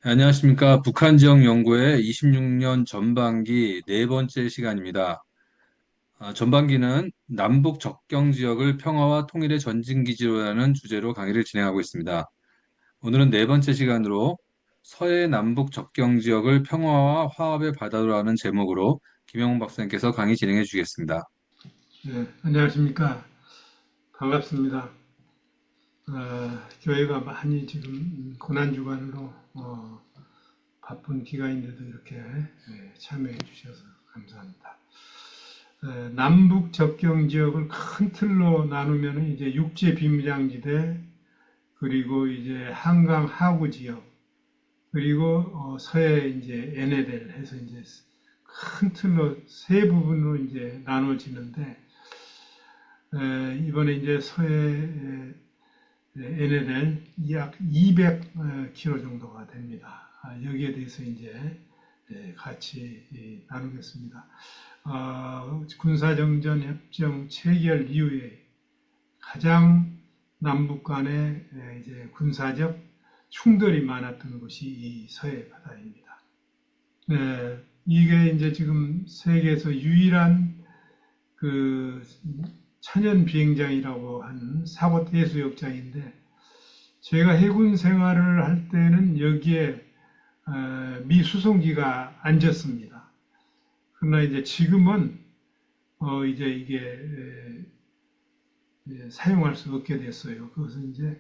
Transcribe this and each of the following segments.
안녕하십니까. 북한 지역 연구의 26년 전반기 네 번째 시간입니다. 전반기는 남북 접경 지역을 평화와 통일의 전진기지로라는 주제로 강의를 진행하고 있습니다. 오늘은 네 번째 시간으로 서해 남북 접경 지역을 평화와 화합의 바다로라는 제목으로 김영훈 박사님께서 강의 진행해 주시겠습니다. 네, 안녕하십니까. 반갑습니다. 교회가 많이 지금 고난주간으로 바쁜 기간인데도 이렇게 참여해 주셔서 감사합니다. 남북 접경 지역을 큰 틀로 나누면 이제 육지 비무장지대, 그리고 이제 한강 하구 지역, 그리고 서해 이제 NLL 해서 이제 큰 틀로 세 부분으로 이제 나눠지는데, 이번에 이제 서해 NLL 약 200km 정도가 됩니다. 여기에 대해서 이제 같이 나누겠습니다. 군사정전 협정 체결 이후에 가장 남북 간의 이제 군사적 충돌이 많았던 곳이 이 서해 바다입니다. 이게 이제 지금 세계에서 유일한 그 천연 비행장이라고 하는 사고 해수욕장인데, 제가 해군 생활을 할 때는 여기에 미 수송기가 앉았습니다. 그러나 이제 지금은 이제 이게 사용할 수 없게 됐어요. 그것은 이제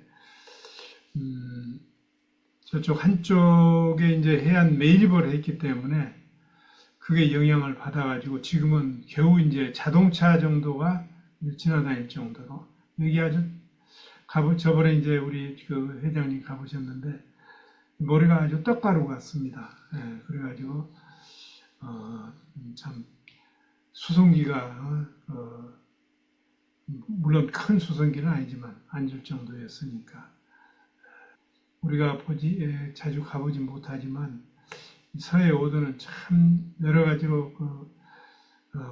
저쪽 한쪽에 이제 해안 매립을 했기 때문에 그게 영향을 받아가지고 지금은 겨우 이제 자동차 정도가 지나다닐 정도로, 여기 아주 저번에 이제 우리 그 회장님 가보셨는데 머리가 아주 떡가루 같습니다. 그래가지고 참 수송기가 물론 큰 수송기는 아니지만 앉을 정도였으니까 우리가 자주 가보지 못하지만 서해 오도는 참 여러 가지로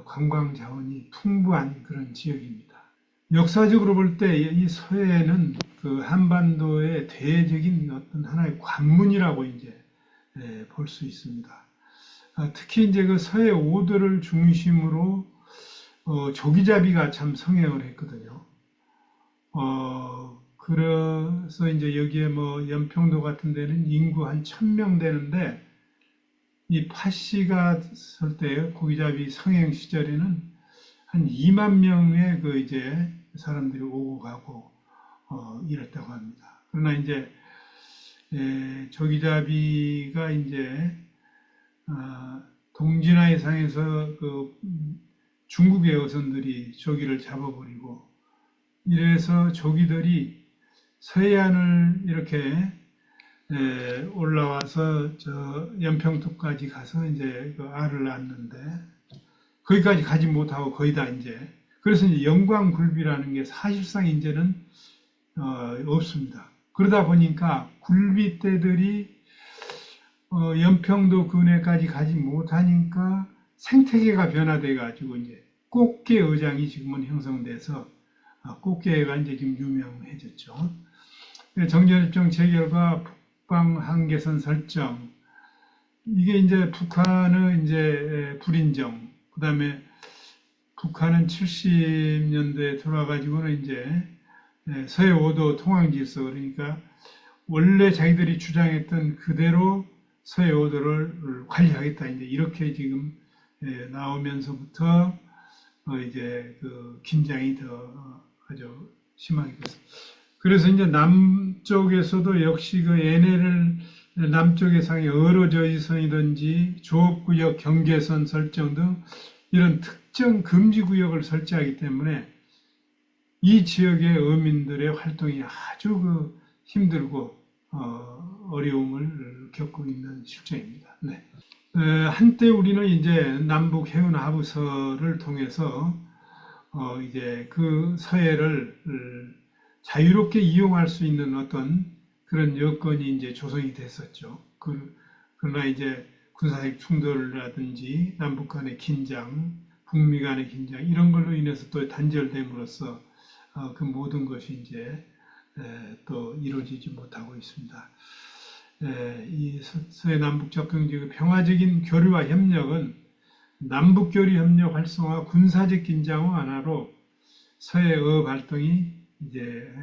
관광 자원이 풍부한 그런 지역입니다. 역사적으로 볼 때 이 서해는 그 한반도의 대적인 어떤 하나의 관문이라고 이제 볼 수 있습니다. 특히 이제 그 서해 오도를 중심으로 조기잡이가 참 성행을 했거든요. 그래서 이제 여기에 뭐 연평도 같은 데는 인구 한 1000명 되는데, 이 파씨가 설 때 고기잡이 성행 시절에는 한 2만 명의 그 이제 사람들이 오고 가고 이랬다고 합니다. 그러나 이제 조기잡이가 이제 동진하해상에서 그 중국의 어선들이 조기를 잡아버리고, 이래서 조기들이 서해안을 이렇게 올라와서 저 연평도까지 가서 이제 그 알을 낳는데, 거기까지 가지 못하고 거의 다 이제, 그래서 이제 영광굴비라는 게 사실상 이제는 없습니다. 그러다 보니까 굴비떼들이 연평도 근해까지 가지 못하니까 생태계가 변화돼 가지고 이제 꽃게 어장이 지금은 형성돼서 꽃게가 이제 지금 유명해졌죠. 정전협정 체결과 북방 한계선 설정, 이게 이제 북한은 이제 불인정, 그다음에 북한은 70년대에 들어와가지고는 이제 서해 5도 통항 질서, 그러니까 원래 자기들이 주장했던 그대로 서해 5도를 관리하겠다, 이제 이렇게 지금 나오면서부터 이제 그 긴장이 더 아주 심하게 됐습니다. 그래서 이제 남쪽에서도 역시 그 NLL 남쪽 해상의 어로저지선이든지 조업구역 경계선 설정 등 이런 특정 금지구역을 설치하기 때문에 이 지역의 어민들의 활동이 아주 힘들고 어려움을 겪고 있는 실정입니다. 네. 한때 우리는 이제 남북 해운 하부서를 통해서 이제 그 서해를 자유롭게 이용할 수 있는 어떤 그런 여건이 이제 조성이 됐었죠. 그러나 이제 군사적 충돌이라든지 남북 간의 긴장, 북미 간의 긴장, 이런 걸로 인해서 또 단절됨으로써 그 모든 것이 이제 또 이루어지지 못하고 있습니다. 이 서해 남북 접경지구 평화적인 교류와 협력은 남북 교류 협력 활성화, 군사적 긴장 완화로 서해 어업 활동이 이제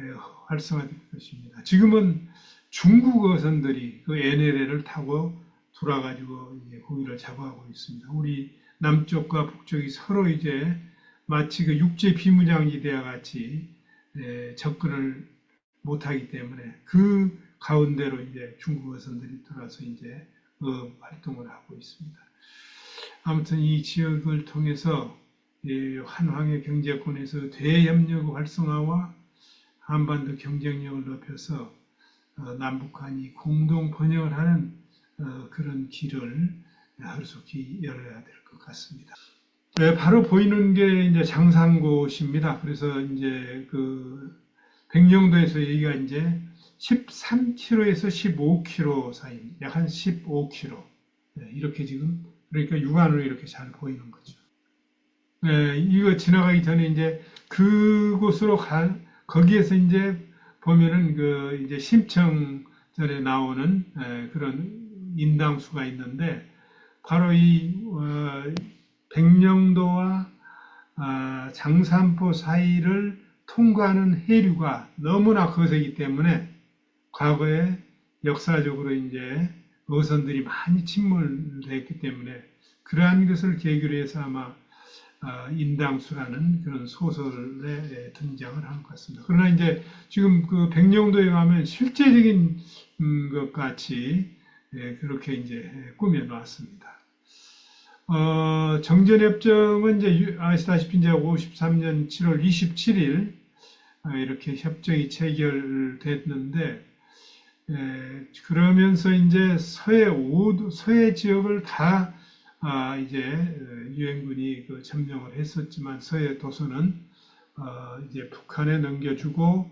활성화될 것입니다. 지금은 중국 어선들이 그 NLL을 타고 돌아가지고 이제 고기를 잡아가고 있습니다. 우리 남쪽과 북쪽이 서로 이제 마치 그 육지 비무장지대와 같이 접근을 못하기 때문에 그 가운데로 이제 중국 어선들이 들어와서 이제 어업 활동을 하고 있습니다. 아무튼 이 지역을 통해서 한황의 경제권에서 대협력 활성화와 한반도 경쟁력을 높여서 남북한이 공동 번영을 하는 그런 길을 하루속히 열어야 될 것 같습니다. 바로 보이는 게 이제 장산곳입니다. 그래서 이제 그 백령도에서 여기가 이제 13km에서 15km 사이입니다. 약 한 15km. 이렇게 지금 그러니까 육안으로 이렇게 잘 보이는 거죠. 이거 지나가기 전에 이제 그곳으로 거기에서 이제 보면은 그 이제 심청전에 나오는 그런 인당수가 있는데 바로 이 백령도와 장산포 사이를 통과하는 해류가 너무나 거세기 때문에 과거에 역사적으로 이제 어선들이 많이 침몰됐기 때문에 그러한 것을 계기로 해서 아마 인당수라는 그런 소설에 등장을 한 것 같습니다. 그러나 이제 지금 그 백령도에 가면 실제적인 것 같이 그렇게 이제 꾸며 놨습니다. 정전협정은 이제 아시다시피 이제 53년 7월 27일 이렇게 협정이 체결됐는데 그러면서 이제 서해 지역을 다 이제 유엔군이 그 점령을 했었지만 서해 도서는 이제 북한에 넘겨주고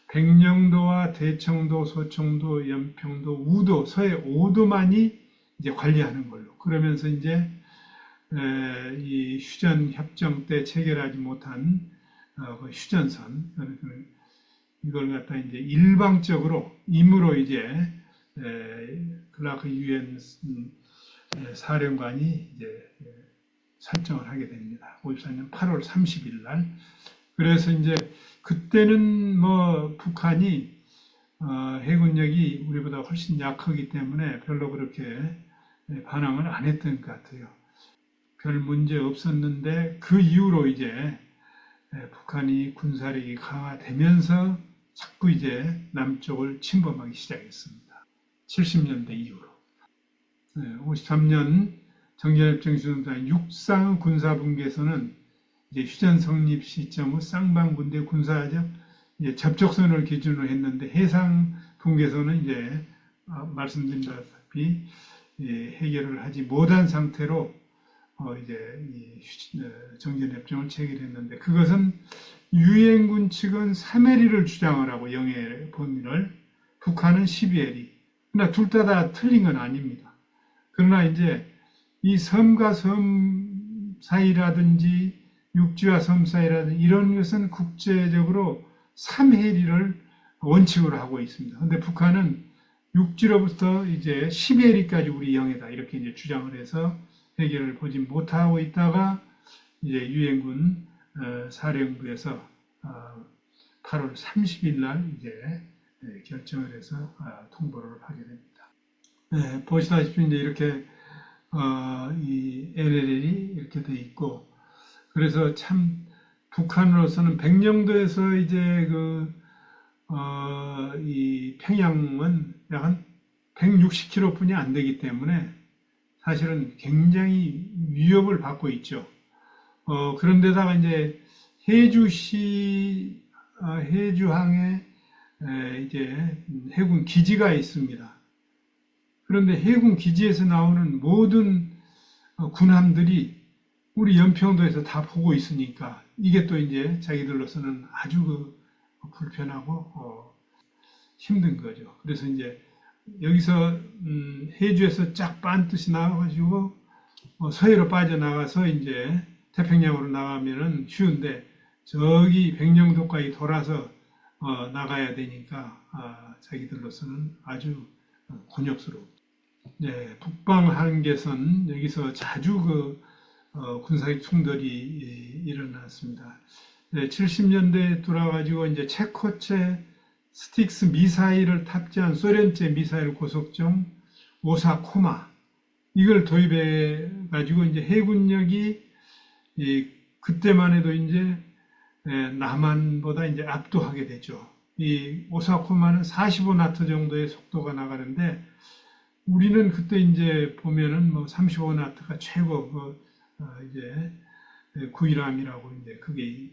백령도와 대청도, 소청도, 연평도, 우도, 서해 5도만이 이제 관리하는 걸로. 그러면서 이제 이 휴전 협정 때 체결하지 못한 그 휴전선 이걸 갖다 이제 일방적으로 임으로 이제 클라크 유엔 사령관이 이제 설정을 하게 됩니다. 54년 8월 30일 날. 그래서 이제 그때는 뭐 북한이 해군력이 우리보다 훨씬 약하기 때문에 별로 그렇게 반항을 안 했던 것 같아요. 별 문제 없었는데 그 이후로 이제 북한이 군사력이 강화되면서 자꾸 이제 남쪽을 침범하기 시작했습니다. 70년대 이후로. 53년 정전협정 수정단 육상 군사분계선은 이제 휴전 성립 시점 후 쌍방군대 군사적 접촉선을 기준으로 했는데 해상 분계선은 이제 말씀드린 다시피 해결을 하지 못한 상태로 이제 정전협정을 체결했는데 그것은 유엔군 측은 3해리를 주장을 하고 영해 범위를 북한은 12해리. 그러나 둘 다 틀린 건 아닙니다. 그러나 이제 이 섬과 섬 사이라든지 육지와 섬 사이라든지 이런 것은 국제적으로 3해리를 원칙으로 하고 있습니다. 그런데 북한은 육지로부터 이제 10해리까지 우리 영해다 이렇게 이제 주장을 해서 해결을 보지 못하고 있다가 이제 유엔군 사령부에서 8월 30일 날 이제 결정을 해서 통보를 하게 됩니다. 보시다시피 이제 이렇게 이 LLL이 이렇게 돼 있고 그래서 참 북한으로서는 백령도에서 이제 이 평양은 약 한 160km뿐이 안 되기 때문에 사실은 굉장히 위협을 받고 있죠. 그런데다가 이제 해주항에 이제 해군 기지가 있습니다. 그런데 해군 기지에서 나오는 모든 군함들이 우리 연평도에서 다 보고 있으니까 이게 또 이제 자기들로서는 아주 불편하고 힘든 거죠. 그래서 이제 여기서 해주에서 쫙 반듯이 나와가지고 서해로 빠져나가서 이제 태평양으로 나가면은 쉬운데 저기 백령도까지 돌아서 나가야 되니까 자기들로서는 아주 곤욕스러워. 네, 북방 한계선 여기서 자주 군사적 충돌이 일어났습니다. 네, 70년대에 돌아가지고 이제 체코제 스틱스 미사일을 탑재한 소련제 미사일 고속정 오사코마 이걸 도입해 가지고 이제 해군력이 그때만 해도 이제 남한보다 이제 압도하게 되죠. 이 오사코마는 45나트 정도의 속도가 나가는데 우리는 그때 이제 보면은 뭐 35나트가 최고 이제 구일함이라고 이제 그게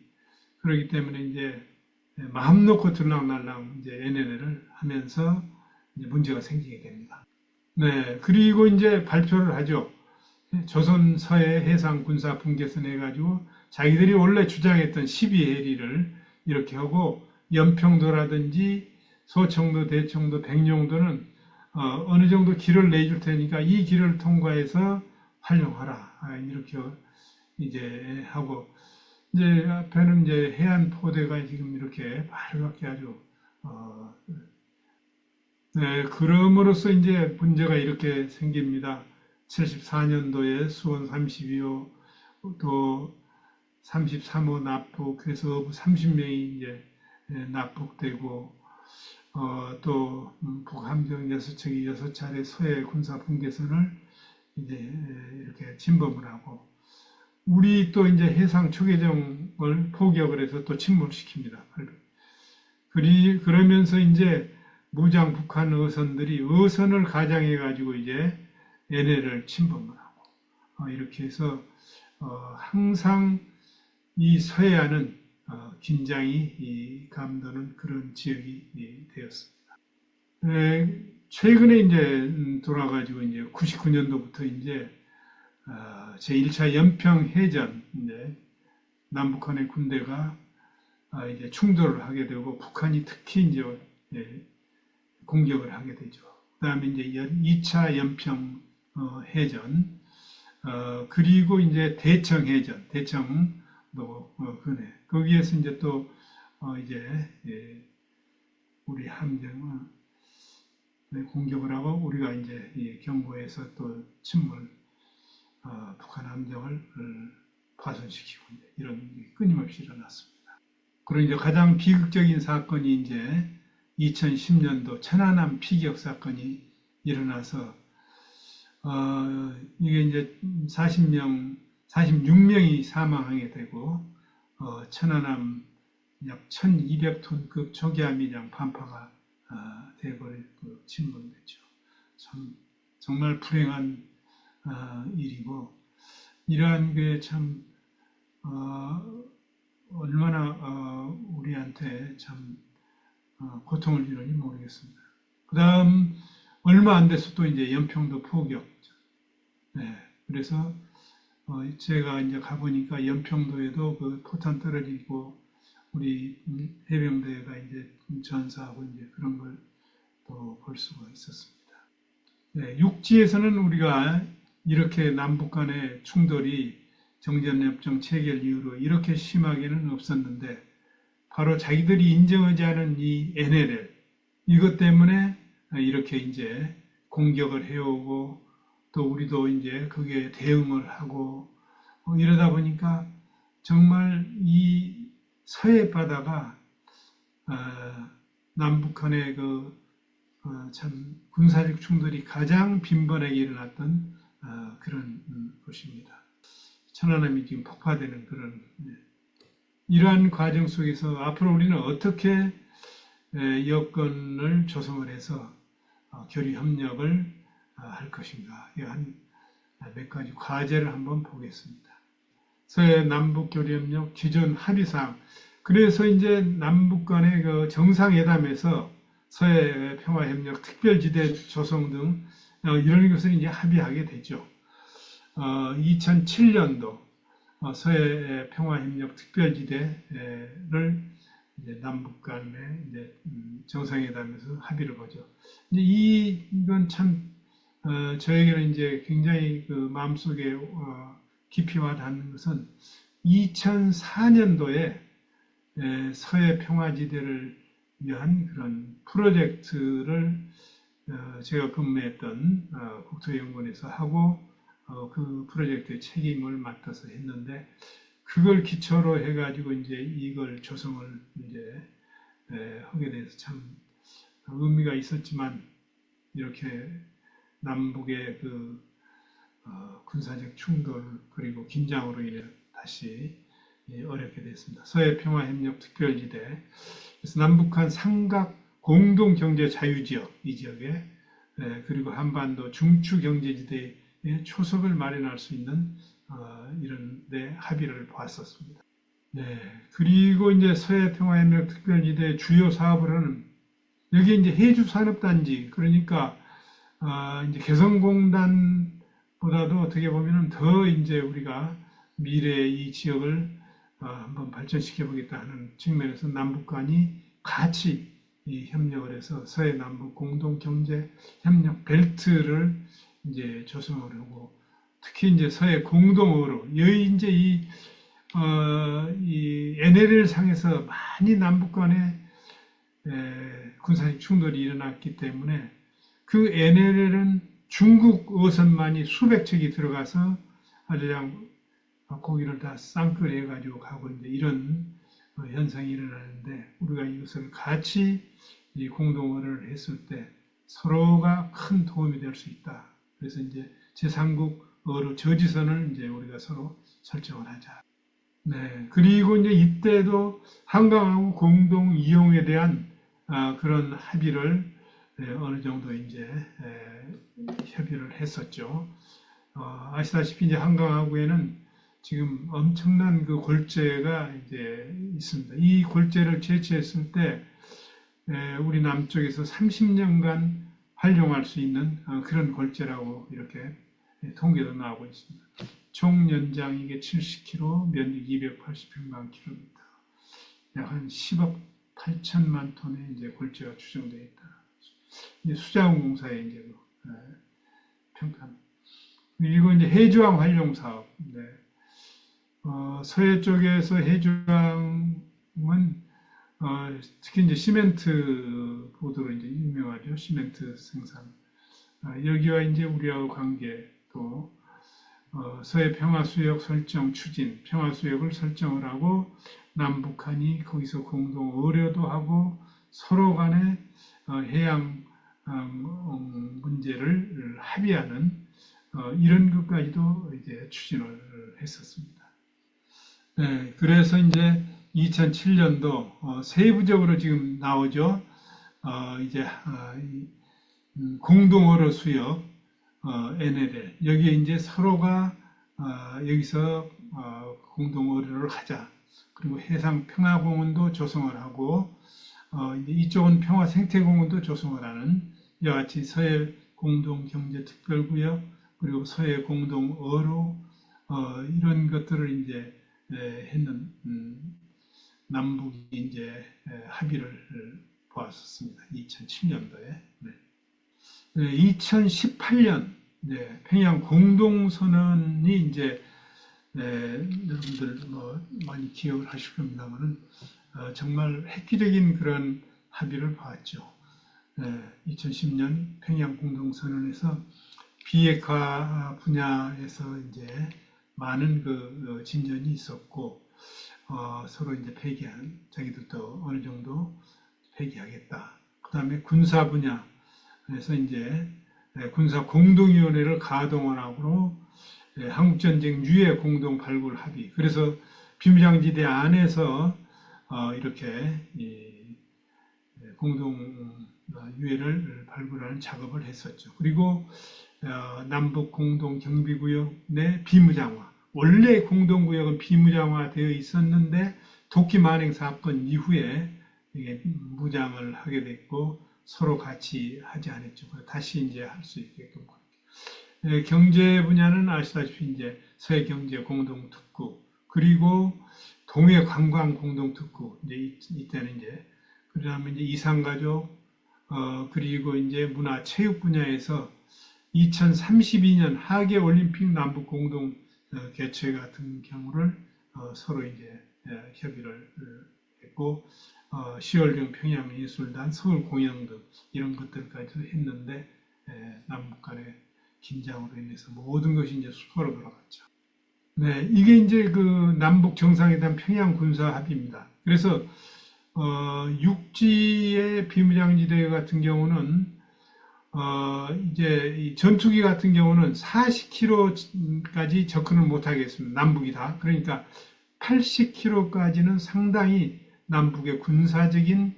그러기 때문에 이제 마음 놓고 들락날락 이제 NNL을 하면서 이제 문제가 생기게 됩니다. 네, 그리고 이제 발표를 하죠. 조선 서해 해상 군사 분계선 해가지고 자기들이 원래 주장했던 12해리를 이렇게 하고 연평도라든지 소청도, 대청도, 백령도는 어느 정도 길을 내줄 테니까 이 길을 통과해서 활용하라. 이렇게 이제 하고 이제 앞에는 이제 해안 포대가 지금 이렇게 발갛게 아주 네, 그럼으로써 이제 문제가 이렇게 생깁니다. 74년도에 수원 32호 또 33호 납북 그래서 30명이 이제 납북되고 또 북함정 6척이 6차례 서해 군사 분계선을 이제 이렇게 침범을 하고 우리 또 이제 해상 초계정을 포격을 해서 또 침몰시킵니다. 그러면서 이제 무장 북한 어선들이 어선을 가장해 가지고 이제 NL을 침범을 하고 이렇게 해서 항상 이 서해안은 긴장이 감도는 그런 지역이 되었습니다. 최근에 이제 돌아가지고 이제 99년도부터 이제 제1차 연평 해전 이제 남북한의 군대가 이제 충돌을 하게 되고 북한이 특히 이제 공격을 하게 되죠. 그다음에 이제 2차 연평 해전 그리고 이제 대청 해전 대청도 그네 거기에서 이제 또 이제 우리 함정을 공격을 하고 우리가 이제 경고해서 또 침몰 북한 함정을 파손시키고 이런 일이 끊임없이 일어났습니다. 그리고 이제 가장 비극적인 사건이 이제 2010년도 천안함 피격 사건이 일어나서 이게 이제 46명이 사망하게 되고 천안함 약 1200톤급 초기화미장 반파가 돼버리고 침몰됐죠. 정말 불행한 일이고 이러한 게 참 얼마나 우리한테 참 고통을 주는지 모르겠습니다. 그 다음 얼마 안 돼서 또 이제 연평도 포격. 네, 그래서 제가 이제 가보니까 연평도에도 그 포탄 떨어지고 우리 해병대가 이제 전사하고 이제 그런 걸 또 볼 수가 있었습니다. 네, 육지에서는 우리가 이렇게 남북 간의 충돌이 정전협정 체결 이후로 이렇게 심하게는 없었는데 바로 자기들이 인정하지 않은 이 NLL 이것 때문에 이렇게 이제 공격을 해오고 또 우리도 이제 그게 대응을 하고 이러다 보니까 정말 이 서해 바다가 남북한의 참 군사적 충돌이 가장 빈번하게 일어났던 그런 곳입니다. 천안함이 지금 폭파되는 그런 이러한 과정 속에서 앞으로 우리는 어떻게 여건을 조성을 해서 교류 협력을 할 것인가 한 몇 가지 과제를 한번 보겠습니다. 서해 남북 교류 협력 기존 합의사항 그래서 이제 남북 간의 그 정상회담에서 서해 평화협력 특별지대 조성 등 이런 것을 이제 합의하게 되죠. 2007년도 서해 평화협력 특별지대를 이제 남북 간의 이제 정상회담에서 합의를 보죠. 이건 참 저에게는 이제 굉장히 그 마음속에 깊이 와닿는 것은 2004년도에 서해 평화지대를 위한 그런 프로젝트를 제가 근무했던 국토연구원에서 하고 그 프로젝트의 책임을 맡아서 했는데 그걸 기초로 해가지고 이제 이걸 조성을 이제 하게 돼서 참 의미가 있었지만 이렇게 남북의 그 군사적 충돌 그리고 긴장으로 인해 다시 어렵게 됐습니다. 서해평화협력특별지대 그래서 남북한 삼각 공동경제자유지역 이 지역에 그리고 한반도 중추경제지대에 초석을 마련할 수 있는 이런 데 합의를 보았었습니다. 네, 그리고 이제 서해평화협력특별지대 주요 사업을 하는 여기 이제 해주산업단지 그러니까 이제 개성공단보다도 어떻게 보면은 더 이제 우리가 미래의 이 지역을 한번 발전시켜 보겠다 하는 측면에서 남북 간이 같이 이 협력을 해서 서해 남북 공동 경제 협력 벨트를 이제 조성을 하고 특히 이제 서해 공동어로 여기 이제 이 NLL 상에서 많이 남북 간에 군사적 충돌이 일어났기 때문에 그 NLL은 중국 어선만이 수백 척이 들어가서 아주 그냥 고기를 다 쌍끌이 해가지고 가고 이제 이런 현상이 일어나는데 우리가 이것을 같이 공동어를 했을 때 서로가 큰 도움이 될 수 있다. 그래서 이제 제3국 어로 저지선을 이제 우리가 서로 설정을 하자. 네. 그리고 이제 이때도 한강하고 공동 이용에 대한 그런 합의를 어느 정도 이제 협의를 했었죠. 아시다시피 이제 한강하구에는 지금 엄청난 그 골재가 이제 있습니다. 이 골재를 채취했을 때 우리 남쪽에서 30년간 활용할 수 있는 그런 골재라고 이렇게 통계도 나오고 있습니다. 총 연장 이게 70km, 면적 280평방킬로미터, 약 한 10억 8천만 톤의 이제 골재가 추정되어 있다. 이제 수자원공사의 이제 평가. 그리고 이제 해주항 활용 사업. 네. 서해 쪽에서 해주항은 특히 이제 시멘트 보드로 이제 유명하죠. 시멘트 생산. 여기와 이제 우리하고 관계 또 서해 평화수역 설정 추진, 평화수역을 설정을 하고 남북한이 거기서 공동 의료도 하고 서로 간에 해양 문제를 합의하는 이런 것까지도 이제 추진을 했었습니다. 네, 그래서 이제 2007년도 세부적으로 지금 나오죠. 이제 공동어로 수역 NLL 여기에 이제 서로가 여기서 공동어를 하자. 그리고 해상평화공원도 조성을 하고 이쪽은 평화생태공원도 조성을 하는 이와 같이 서해 공동경제특별구역 그리고 서해 공동어로 이런 것들을 이제 했는 남북이 이제 합의를 보았었습니다. 2007년도에. 네. 2018년 평양 공동선언이 이제 여러분들 뭐 많이 기억을 하실 겁니다만은 정말 획기적인 그런 합의를 보았죠. 2010년 평양 공동선언에서 비핵화 분야에서 이제 많은 그 진전이 있었고 서로 이제 폐기한 자기들도 어느 정도 폐기하겠다. 그 다음에 군사 분야에서 이제 군사 공동위원회를 가동원하고 한국전쟁 유해 공동 발굴 합의. 그래서 비무장지대 안에서 이렇게 공동 유해를 발굴하는 작업을 했었죠. 그리고 남북 공동 경비구역 내 비무장화. 원래 공동구역은 비무장화 되어 있었는데 도끼 만행 사건 이후에 이게 무장을 하게 됐고 서로 같이 하지 않았죠. 다시 이제 할 수 있게끔. 경제 분야는 아시다시피 이제 서해 경제 공동 특구 그리고 동해 관광 공동 특구 이제 이때는 이제 그다음에 이제 이산가족 그리고 이제 문화 체육 분야에서 2032년 하계 올림픽 남북 공동 개최 같은 경우를 서로 이제 협의를 했고 시월령 평양예술단, 서울공연 등 이런 것들까지도 했는데 남북 간의 긴장으로 인해서 모든 것이 이제 수포로 돌아갔죠. 네, 이게 이제 그 남북 정상회담 평양 군사 합의입니다. 그래서 육지의 비무장지대 같은 경우는 이제 이 전투기 같은 경우는 40km까지 접근을 못 하겠습니다. 남북이 다. 그러니까 80km까지는 상당히 남북의 군사적인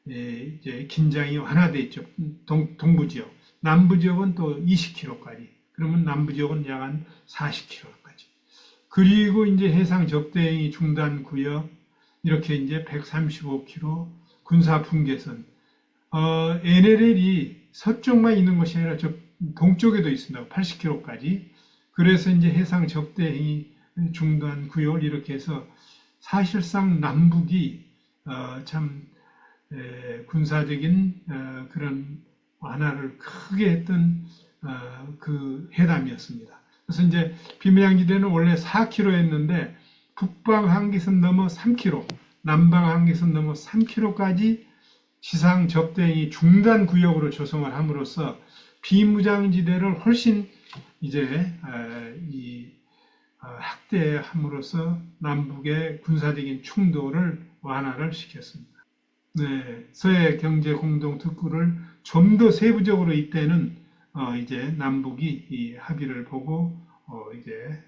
이제 긴장이 완화돼 있죠. 동부 지역. 남부 지역은 또 20km까지. 그러면 남부 지역은 약 한 40km까지. 그리고 이제 해상 적대행위 중단 구역 이렇게 이제 135km 군사 분계선. NLL이 서쪽만 있는 것이 아니라 저 동쪽에도 있습니다. 80km까지. 그래서 이제 해상 적대행위 중단 구역을 이렇게 해서 사실상 남북이 참 군사적인 그런 완화를 크게 했던 그 회담이었습니다. 그래서 이제 비무장지대는 원래 4km였는데 북방 한계선 넘어 3km, 남방 한계선 넘어 3km까지 지상 접대행위 중단 구역으로 조성을 함으로써 비무장지대를 훨씬 이제 확대함으로써 남북의 군사적인 충돌을 완화를 시켰습니다. 네, 서해 경제 공동 특구를 좀 더 세부적으로 이때는 이제 남북이 이 합의를 보고 이제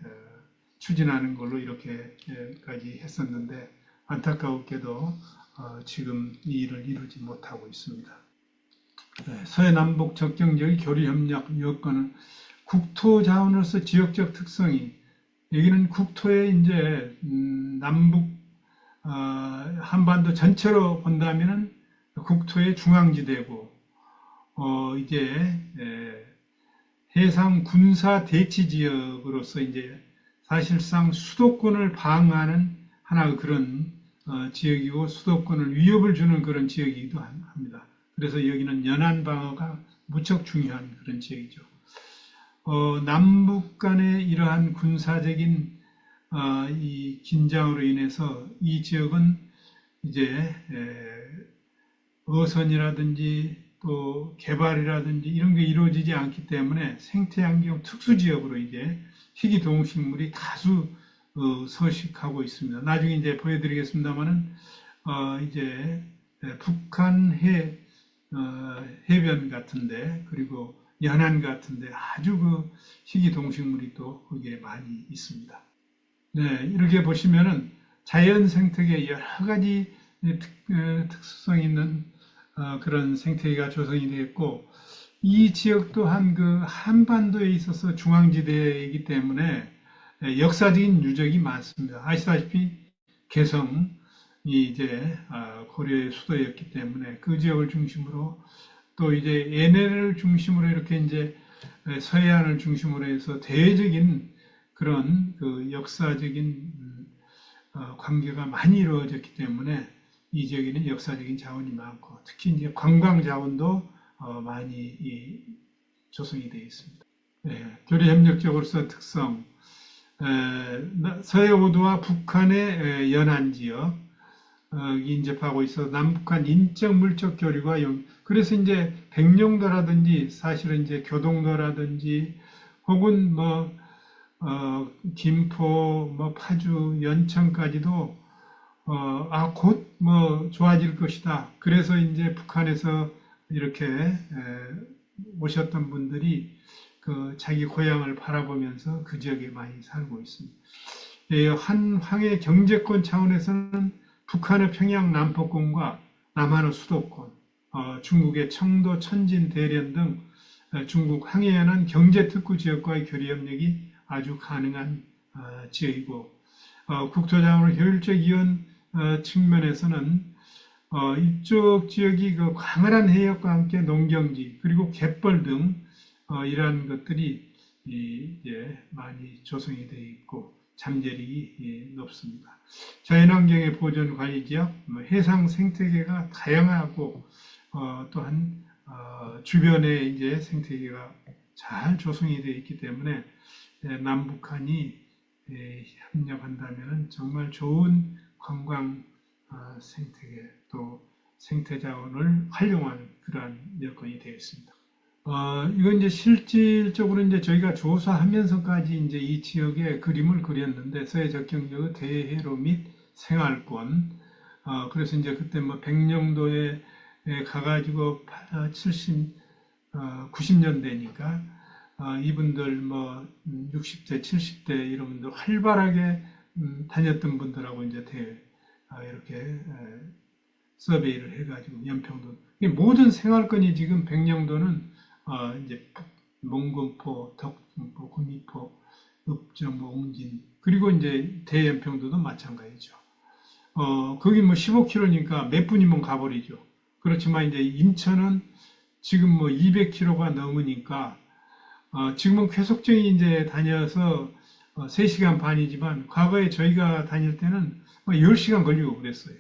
추진하는 걸로 이렇게까지 했었는데 안타깝게도 지금 이 일을 이루지 못하고 있습니다. 네, 서해 남북 접경 지역의 교류 협력 여건은 국토 자원으로서 지역적 특성이 여기는 국토의 이제 남북 한반도 전체로 본다면은 국토의 중앙지대고 이제 해상 군사 대치 지역으로서 이제 사실상 수도권을 방어하는 하나의 그런 지역이고 수도권을 위협을 주는 그런 지역이기도 합니다. 그래서 여기는 연안 방어가 무척 중요한 그런 지역이죠. 남북 간의 이러한 군사적인 이 긴장으로 인해서 이 지역은 이제 어선이라든지 또 개발이라든지 이런 게 이루어지지 않기 때문에 생태환경 특수지역으로 이제 희귀동식물이 다수 서식하고 있습니다. 나중에 이제 보여드리겠습니다만은 이제 북한 해변 같은데 그리고 연안 같은데 아주 그 희귀동식물이 또 거기에 많이 있습니다. 네, 이렇게 보시면은 자연 생태계 여러 가지 특수성 있는 그런 생태계가 조성이 되었고 이 지역 또한 그 한반도에 있어서 중앙지대이기 때문에 역사적인 유적이 많습니다. 아시다시피 개성이 이제 고려의 수도였기 때문에 그 지역을 중심으로 또 이제 NL을 중심으로 이렇게 이제 서해안을 중심으로 해서 대외적인 그런 그 역사적인 관계가 많이 이루어졌기 때문에 이 지역에는 역사적인 자원이 많고 특히 이제 관광 자원도 많이 조성이 되어 있습니다. 교류 협력적으로서 특성, 서해 5도와 북한의 연안 지역 인접하고 있어 남북한 인적 물적 교류가 그래서 이제 백령도라든지 사실은 이제 교동도라든지 혹은 뭐 김포, 뭐 파주, 연천까지도 곧 뭐 좋아질 것이다. 그래서 이제 북한에서 이렇게 오셨던 분들이 그 자기 고향을 바라보면서 그 지역에 많이 살고 있습니다. 한 황해 경제권 차원에서는 북한의 평양 남포권과 남한의 수도권, 중국의 청도, 천진, 대련 등 중국 항해연안 경제특구 지역과의 교류 협력이 아주 가능한 지역이고 국토자원을 효율적 이용 측면에서는 이쪽 지역이 그 광활한 해역과 함께 농경지 그리고 갯벌 등 이러한 것들이 이제 많이 조성이 되어 있고 잠재력이 높습니다. 자연환경의 보존 관리 지역, 해상 생태계가 다양하고 또한 주변에 이제 생태계가 잘 조성이 되어 있기 때문에 남북한이 협력한다면 정말 좋은 관광 생태계 또 생태 자원을 활용하는 그러한 여건이 되었습니다. 이건 이제 실질적으로 이제 저희가 조사하면서까지 이제 이 지역의 그림을 그렸는데 서해 적경지역의 대해로 및 생활권. 그래서 이제 그때 뭐 백령도에 가가지고 90년대니까 이분들 뭐 60대, 70대 이런 분들 활발하게 다녔던 분들하고 이제 이렇게 서베이를 해가지고 연평도 모든 생활권이 지금 백령도는 이제 몽금포, 덕중포, 구미포, 읍정, 옹진 그리고 이제 대연평도도 마찬가지죠. 거기 뭐 15km니까 몇 분이면 가버리죠. 그렇지만 이제 인천은 지금 뭐 200km가 넘으니까 지금은 괴속정이 이제 다녀서 3시간 반이지만 과거에 저희가 다닐 때는 10시간 걸리고 그랬어요.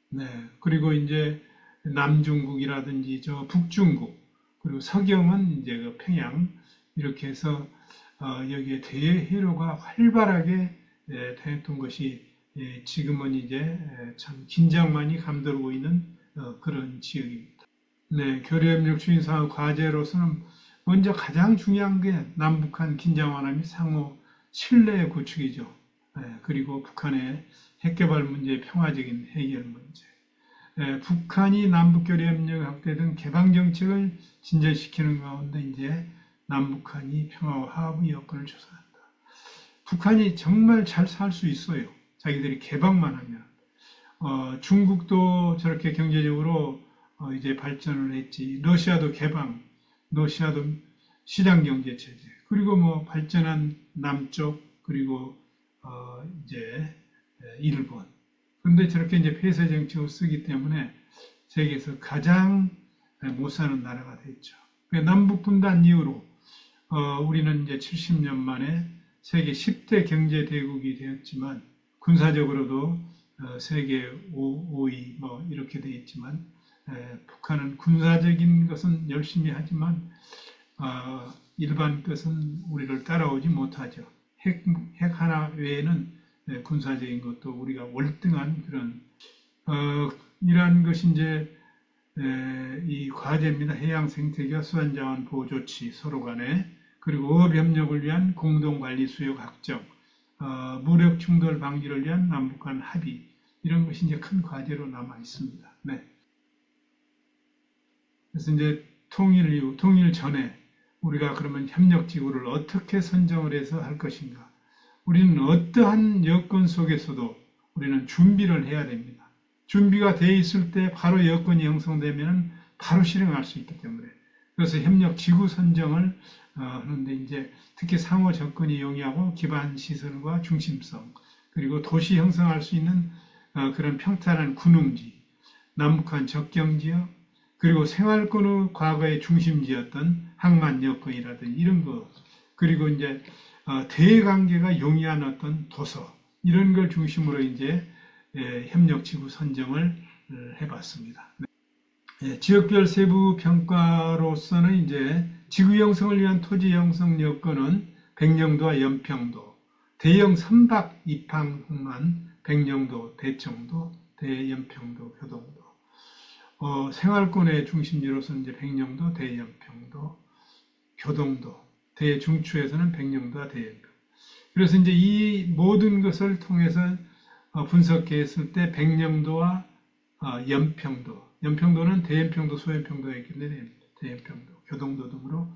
네. 그리고 이제 남중국이라든지 저 북중국 그리고 서경은 이제 그 평양 이렇게 해서 여기에 대해로가 활발하게 다녔던 것이 지금은 이제 참 긴장만이 감돌고 있는 그런 지역입니다. 네, 교류협력 추진사업 과제로서는 먼저 가장 중요한 게 남북한 긴장 완화 및 상호 신뢰 구축이죠. 그리고 북한의 핵개발 문제의 평화적인 해결 문제. 북한이 남북교류협력 확대 등 개방정책을 진전시키는 가운데 이제 남북한이 평화와 화합의 여건을 조성한다. 북한이 정말 잘 살 수 있어요. 자기들이 개방만 하면. 중국도 저렇게 경제적으로 이제 발전을 했지. 러시아도 개방, 러시아도 시장경제체제. 그리고 뭐 발전한 남쪽, 그리고 이제 일본. 그런데 저렇게 이제 폐쇄 정책을 쓰기 때문에 세계에서 가장 못 사는 나라가 됐죠. 남북 분단 이후로 우리는 이제 70년 만에 세계 10대 경제 대국이 되었지만 군사적으로도 세계 5위 뭐 이렇게 되어 있지만 북한은 군사적인 것은 열심히 하지만 일반 것은 우리를 따라오지 못하죠. 핵 하나 외에는 군사적인 것도 우리가 월등한 그런 이러한 것이 이제 이 과제입니다. 해양 생태계와 수산자원 보호 조치 서로 간에 그리고 어업 협력을 위한 공동 관리 수역 확정, 무력 충돌 방지를 위한 남북 간 합의 이런 것이 이제 큰 과제로 남아 있습니다. 네. 그래서 이제 통일 이후, 통일 전에 우리가 그러면 협력지구를 어떻게 선정을 해서 할 것인가? 우리는 어떠한 여건 속에서도 우리는 준비를 해야 됩니다. 준비가 돼 있을 때 바로 여건이 형성되면 바로 실행할 수 있기 때문에 그래서 협력지구 선정을 하는데 이제 특히 상호 접근이 용이하고 기반 시설과 중심성 그리고 도시 형성할 수 있는 그런 평탄한 군웅지, 남북한 접경지역 그리고 생활권의 과거의 중심지였던 항만 여건이라든지 이런 거 그리고 이제 대관계가 용이한 어떤 도서 이런 걸 중심으로 이제 협력지구 선정을 해봤습니다. 지역별 세부 평가로서는 이제 지구 형성을 위한 토지 형성 여건은 백령도와 연평도, 대형 선박 입항만 백령도, 대청도, 대연평도, 교동도. 생활권의 중심지로서는 이제 백령도, 대연평도, 교동도, 대중추에서는 백령도와 대연평도. 그래서 이제 이 모든 것을 통해서 분석했을 때 백령도와 연평도, 연평도는 대연평도, 소연평도가 있기 때문에 대연평도, 교동도 등으로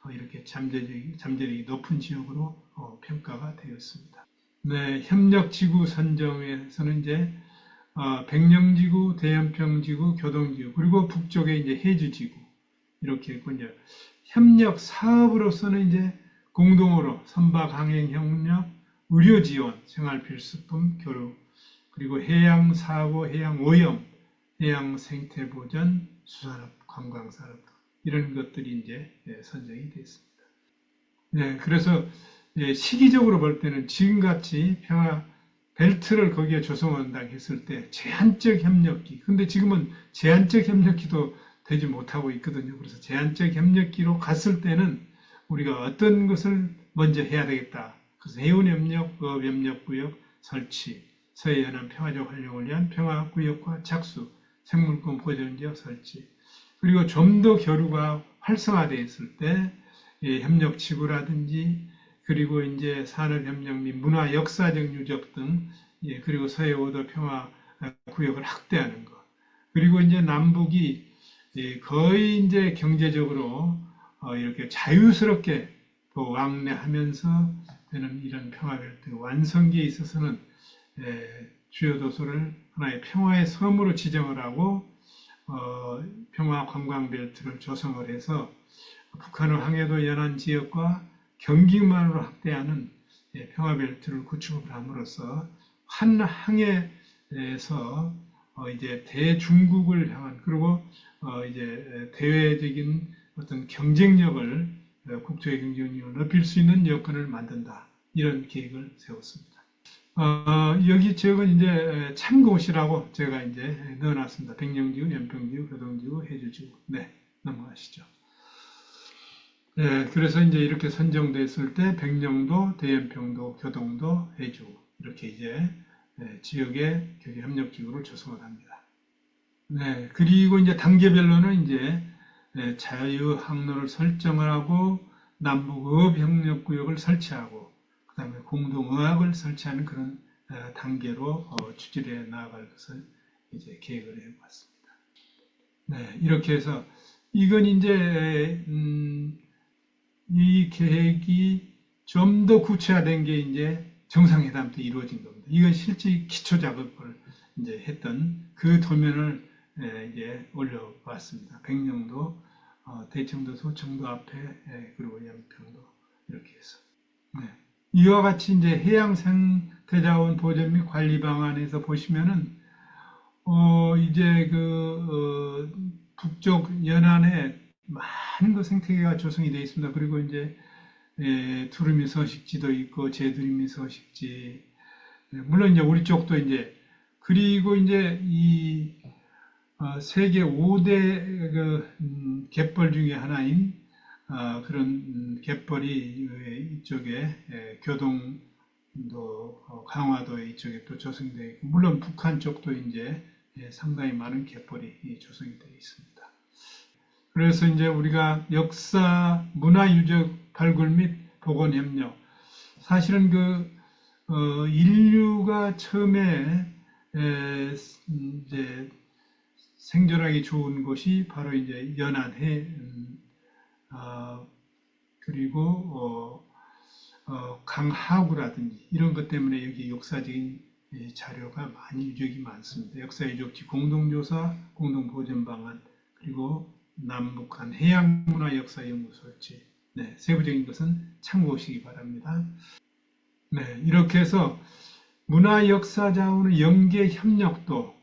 이렇게 잠재력이 높은 지역으로 평가가 되었습니다. 네, 협력지구 선정에서는 이제 백령지구, 대연평지구, 교동지구, 그리고 북쪽에 이제 해주지구 이렇게 있고 이제 협력 사업으로서는 이제 공동으로 선박 항행 협력, 의료 지원, 생활 필수품 교류, 그리고 해양 사고, 해양 오염, 해양 생태 보전, 수산업, 관광산업 이런 것들이 이제 선정이 됐습니다. 네, 그래서 시기적으로 볼 때는 지금같이 평화 벨트를 거기에 조성한다고 했을 때 제한적 협력기. 근데 지금은 제한적 협력기도 되지 못하고 있거든요. 그래서 제한적 협력기로 갔을 때는 우리가 어떤 것을 먼저 해야 되겠다. 그래서 해운협력, 어업협력구역 설치, 서해 연안 평화적 활용을 위한 평화구역과 착수, 생물권 보존지역 설치, 그리고 좀 더 교류가 활성화되어 있을 때 협력지구라든지 그리고 이제 산업협력 및 문화 역사적 유적 등 그리고 서해 5도 평화 구역을 확대하는 것. 그리고 이제 남북이 거의 이제 경제적으로 이렇게 자유스럽게 또 왕래하면서 되는 이런 평화벨트 완성기에 있어서는 주요 도서를 하나의 평화의 섬으로 지정을 하고 평화 관광벨트를 조성을 해서 북한의 항해도 연안 지역과 경기만으로 확대하는 평화벨트를 구축을 함으로써 한 항해에서 이제 대중국을 향한 그리고 이제 대외적인 어떤 경쟁력을 국제 경쟁력을 높일 수 있는 여건을 만든다 이런 계획을 세웠습니다. 여기 지역은 이제 참고시라고 제가 이제 넣어놨습니다. 백령지구, 연평지구, 교동지구, 해주지구. 네, 넘어가시죠. 네, 그래서 이제 이렇게 선정됐을 때 백령도, 대연평도, 교동도, 해주 이렇게 이제 지역의 교류 협력지구를 조성을 합니다. 네, 그리고 이제 단계별로는 이제 자유 항로를 설정을 하고 남북의업 협력구역을 설치하고 그다음에 공동의학을 설치하는 그런 단계로 추진해 나아갈 것을 이제 계획을 해봤습니다. 네, 이렇게 해서 이건 이제 이 계획이 좀 더 구체화된 게 이제 정상회담 때 이루어진 겁니다. 이건 실제 기초 작업을 이제 했던 그 도면을 이제 올려봤습니다. 백령도, 대청도, 소청도 앞에 그리고 연평도 이렇게 해서. 네. 이와 같이 이제 해양 생태자원 보전 및 관리 방안에서 보시면은 이제 북쪽 연안에 많은 그 생태계가 조성이 되어 있습니다. 그리고 이제 두루미 서식지도 있고 제두루미 서식지 물론 이제 우리 쪽도 이제 그리고 이제 이 세계 5대 갯벌 중에 하나인 그런 갯벌이 이쪽에 교동도 강화도 이쪽에 또 조성되어 있고 물론 북한 쪽도 이제 상당히 많은 갯벌이 조성이 되어 있습니다. 그래서 이제 우리가 역사 문화유적 발굴 및 복원 협력 사실은 인류가 처음에 이제 생존하기 좋은 곳이 바로 이제 연안해 그리고 강하구라든지 이런 것 때문에 여기 역사적인 자료가 많이 유적이 많습니다. 역사 유적지 공동조사, 공동보전 방안 그리고 남북한 해양문화 역사연구소였지. 네, 세부적인 것은 참고하시기 바랍니다. 네, 이렇게 해서 문화 역사 자원의 연계 협력도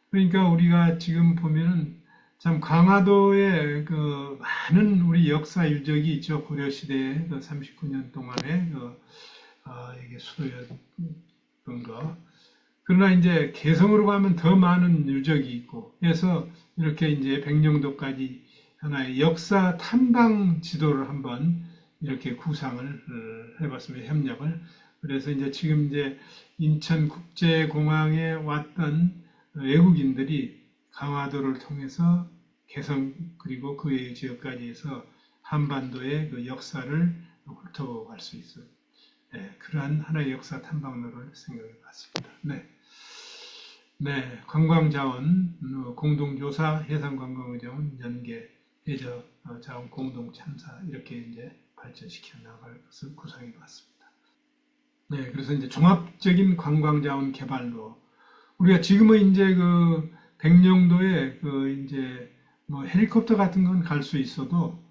그러니까 우리가 지금 보면은 참 강화도에 많은 우리 역사 유적이 있죠. 고려 시대에 39년 동안에 이게 수도였던 거. 그러나 이제 개성으로 가면 더 많은 유적이 있고, 그래서 이렇게 이제 백령도까지 하나의 역사 탐방 지도를 한번 이렇게 구상을 해봤습니다. 협력을. 그래서 이제 지금 이제 인천국제공항에 왔던 외국인들이 강화도를 통해서 개성 그리고 그 외의 지역까지 해서 한반도의 그 역사를 훑어갈 수 있어요. 네, 그러한 하나의 역사 탐방로를 생각해 봤습니다. 네. 네, 관광자원, 공동조사, 해상관광의자원, 연계, 해저 자원 공동참사 이렇게 이제 발전시켜 나갈 것을 구상해 봤습니다. 네, 그래서 이제 종합적인 관광자원 개발로 우리가 지금은 이제 백령도에 이제 뭐 헬리콥터 같은 건 갈 수 있어도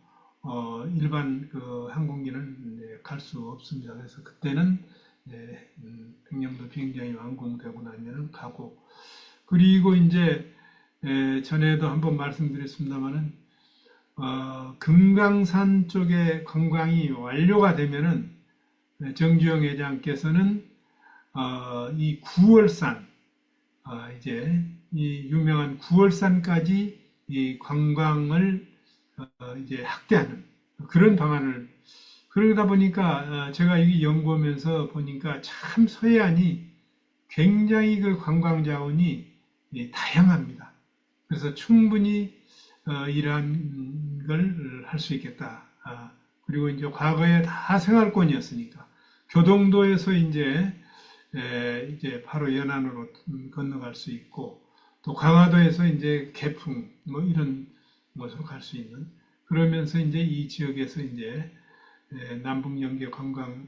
일반 항공기는 갈 수 없습니다. 그래서 그때는 백령도 비행장이 완공되고 나면은 가고 그리고 이제 전에도 한번 말씀드렸습니다만은 금강산 쪽에 관광이 완료가 되면은 정주영 회장께서는 이 9월산 이제 이 유명한 9월산까지 이 관광을 이제 확대하는 그런 방안을 그러다 보니까 제가 이 연구하면서 보니까 참 서해안이 굉장히 그 관광 자원이 다양합니다. 그래서 충분히 이러한 걸 할 수 있겠다. 그리고 이제 과거에 다 생활권이었으니까 교동도에서 이제 바로 연안으로 건너갈 수 있고 또 강화도에서 이제 개풍 뭐 이런 곳으로 갈 수 있는 그러면서 이제 이 지역에서 이제 남북 연계 관광을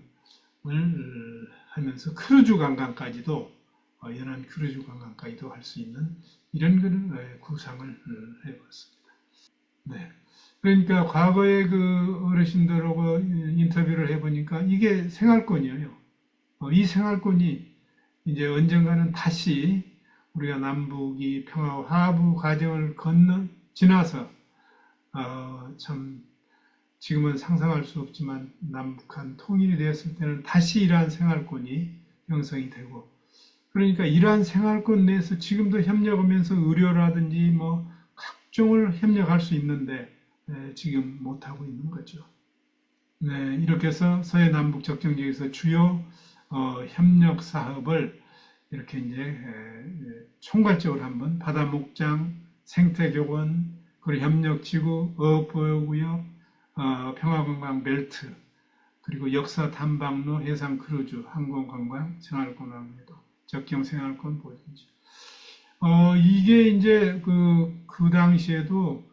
하면서 크루즈 관광까지도 연안 크루즈 관광까지도 할 수 있는 이런 걸 구상을 해봤습니다. 네. 그러니까 과거에 그 어르신들하고 인터뷰를 해보니까 이게 생활권이에요. 이 생활권이 이제 언젠가는 다시 우리가 남북이 평화와 화합 과정을 지나서 참 지금은 상상할 수 없지만 남북한 통일이 되었을 때는 다시 이러한 생활권이 형성이 되고 그러니까 이러한 생활권 내에서 지금도 협력하면서 의료라든지 뭐 각종을 협력할 수 있는데 지금 못하고 있는 거죠. 네, 이렇게 해서 서해 남북 접경 지역에서 주요 협력 사업을 이렇게 이제 총괄적으로 한번 바다목장, 생태교원, 그리고 협력지구, 어업보호구역, 평화관광 벨트, 그리고 역사 탐방로, 해상 크루즈, 항공관광, 생활관광에도 접경 생활권 보여준죠. 이게 이제 그 당시에도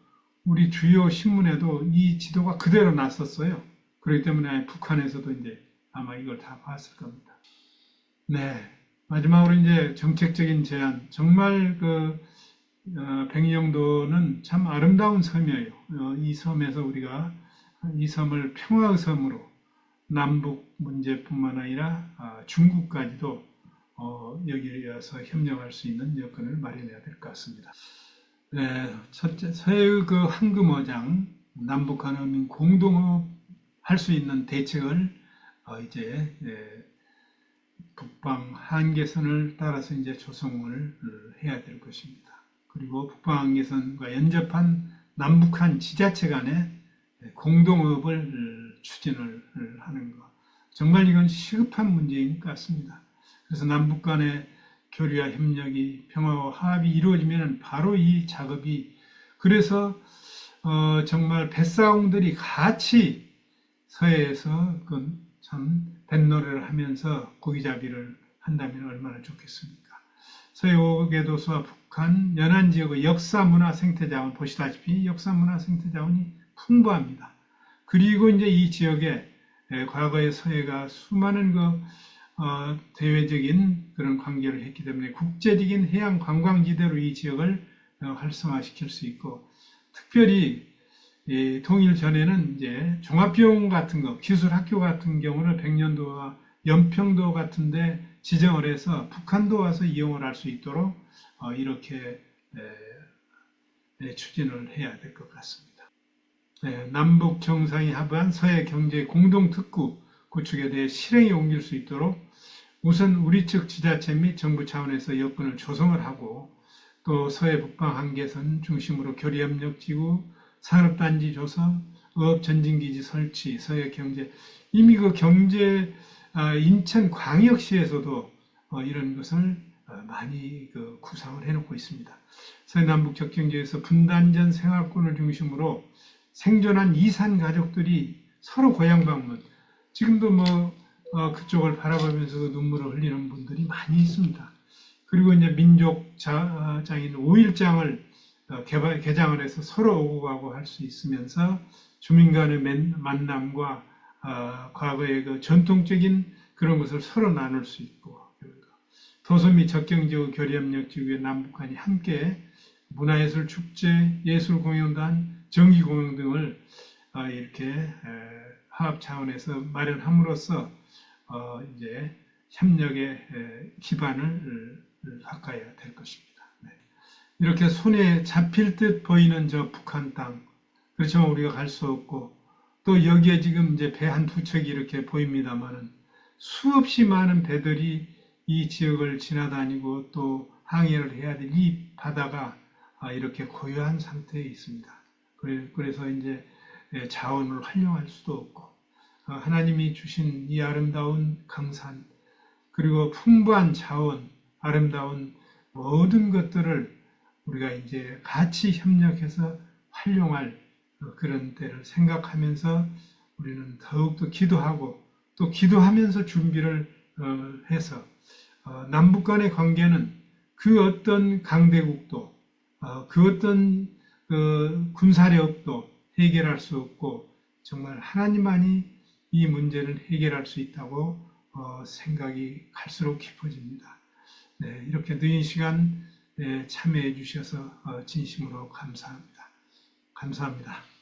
우리 주요 신문에도 이 지도가 그대로 났었어요. 그렇기 때문에 북한에서도 이제 아마 이걸 다 봤을 겁니다. 네. 마지막으로 이제 정책적인 제안. 정말 백령도는 참 아름다운 섬이에요. 이 섬에서 우리가 이 섬을 평화의 섬으로 남북 문제뿐만 아니라 중국까지도 여기에 와서 협력할 수 있는 여건을 마련해야 될 것 같습니다. 네, 첫째, 서해의 그 황금어장, 남북한어민 공동업 할 수 있는 대책을 이제 북방 한계선을 따라서 이제 조성을 해야 될 것입니다. 그리고 북방 한계선과 연접한 남북한 지자체 간의 공동업을 추진을 하는 것. 정말 이건 시급한 문제인 것 같습니다. 그래서 남북 간의 교류와 협력이 평화와 화합이 이루어지면 바로 이 작업이 그래서 정말 뱃사공들이 같이 서해에서 참 뱃노래를 하면서 고기잡이를 한다면 얼마나 좋겠습니까? 서해 5개도서와 북한 연안 지역의 역사 문화 생태자원 보시다시피 역사 문화 생태자원이 풍부합니다. 그리고 이제 이 지역에 과거의 서해가 수많은 대외적인 그런 관계를 했기 때문에 국제적인 해양 관광지대로 이 지역을 활성화시킬 수 있고 특별히 통일 전에는 이제 종합병원 같은 거, 기술학교 같은 경우는 백년도와 연평도 같은데 지정을 해서 북한도 와서 이용을 할 수 있도록 이렇게 추진을 해야 될 것 같습니다. 남북 정상이 합의한 서해 경제 공동특구 구축에 대해 실행에 옮길 수 있도록 우선 우리 측 지자체 및 정부 차원에서 여건을 조성을 하고 또 서해 북방 한계선 중심으로 교류협력지구, 산업단지 조성, 어업전진기지 설치, 서해 경제 이미 그 경제 인천광역시에서도 이런 것을 많이 구상을 해놓고 있습니다. 서해 남북 접경지에서 분단전 생활권을 중심으로 생존한 이산 가족들이 서로 고향 방문. 지금도 그쪽을 바라보면서 눈물을 흘리는 분들이 많이 있습니다. 그리고 이제 민족장인 5일장을 개장을 해서 서로 오고 가고 할 수 있으면서 주민 간의 만남과 과거의 그 전통적인 그런 것을 서로 나눌 수 있고 도서 및 접경지구 교류협력지구의 남북한이 함께 문화예술 축제, 예술공연단, 정기공연 등을 이렇게 화합 차원에서 마련함으로써 이제 협력의 기반을 닦아야 될 것입니다. 네. 이렇게 손에 잡힐 듯 보이는 저 북한 땅, 그렇지만 우리가 갈 수 없고 또 여기에 지금 이제 배 한 두 척이 이렇게 보입니다만은 수없이 많은 배들이 이 지역을 지나다니고 또 항해를 해야 될 이 바다가 이렇게 고요한 상태에 있습니다. 그래서 이제 자원을 활용할 수도 없고 하나님이 주신 이 아름다운 강산 그리고 풍부한 자원 아름다운 모든 것들을 우리가 이제 같이 협력해서 활용할 그런 때를 생각하면서 우리는 더욱더 기도하고 또 기도하면서 준비를 해서 남북 간의 관계는 그 어떤 강대국도 그 어떤 군사력도 해결할 수 없고 정말 하나님만이 이 문제를 해결할 수 있다고 생각이 갈수록 깊어집니다. 네, 이렇게 늦은 시간 참여해 주셔서 진심으로 감사합니다. 감사합니다.